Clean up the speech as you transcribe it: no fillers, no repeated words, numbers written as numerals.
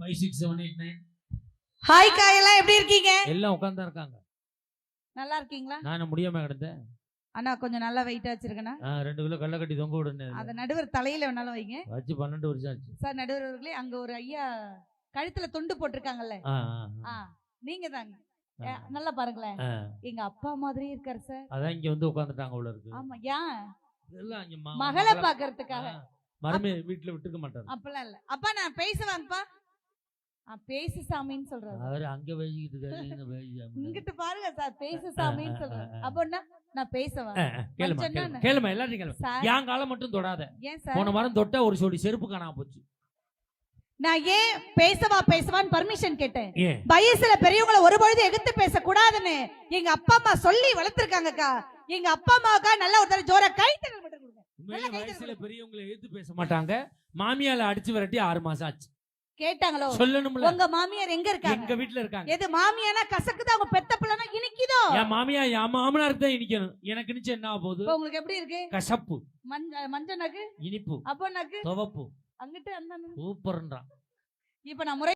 5678 hi காயெல்லாம் எப்படி இருக்கீங்க? எல்லாம் உட்கார்ந்தா இருக்காங்க. நல்லா இருக்கீங்களா? நான் முடியாம கிடந்தேன். அண்ணா கொஞ்சம் நல்லா வெயிட்டா வச்சிருக்கேனா? 2 கிலோ கல்ல கட்டி தொங்க விடுனே. அத நடுவர் தலையில வேணாலும் வைங்க. வச்சு 12 வருஷம் ஆச்சு. சார் நடுவர் அவர்களே, அங்க ஒரு ஐயா கழுத்துல துண்டு போட்டிருக்காங்கல்ல. நீங்க தாங்க. நல்லா பாருங்களேன். எங்க அப்பா மாதிரியே இருக்காரு சார். அதான் இங்க வந்து உட்கார்ந்துட்டாங்க உள்ள இருக்கு. ஆமா, ஏன்? இதெல்லாம் இங்க மகளை பாக்குறதுக்காக. மரமே வீட்ல விட்டுக்க மாட்டாரு. அப்பலாம் இல்ல. அப்பா நான் பேசுவாங்கப்பா. பேசு சாமின்னு சொல்றாரு. அவரு அங்க பேசிக்கிட்டு இருக்காரு, இங்க பேசிக்கிட்டு. இங்கிட்டு பாருங்க சார், பேசு சாமின்னு சொல்றாரு. அப்பன்னா நான் பேசவா? கேளுமா எல்லாரும் கேளுமா. என் காலம் மட்டும் தொடாத. ஏன் சார்? போன வாரம் தொட்டா ஒரு சோடி செருப்பு காணாம போச்சு. நான் ஏன் பேசவான்னு பர்மிஷன் கேட்டேன். வயசுல பெரியவங்களை ஒரு பொழுது எதிர்த்து பேச கூடாதுன்னு எங்க அப்பா அம்மா சொல்லி வளர்த்திருக்காங்கக்கா. எங்க அப்பா அம்மாவுக்கா நல்ல ஒரு தடவை ஜோர கை தட்டல் மட்டும் கொடுங்க. வயசுல பெரியவங்களை எதிர்த்து பேச மாட்டாங்க. மாமியால அடிச்சு விரட்டி 6 மாசம் ஆச்சு. கேட்டாங்களோ? சொல்லணும்ல. உங்க மாமியார் எங்க இருக்காங்க? எங்க வீட்ல இருக்காங்க. எது மாமியானா கசக்குதா, உங்க பெத்த பிள்ளைனா இனிக்குதோ? என் மாமியா என் மாமனாருக்கு தான் இனிக்கணும். எனக்கு நிச்சயம் என்ன ஆகுது? உங்களுக்கு எப்படி இருக்கு? கசப்பு. மஞ்ச நக்கு, இனிப்பு, அப்ப நக்கு, துவப்பு, அங்கிட்டு அந்த சூப்பர்ன்றா. இப்ப நான் முறை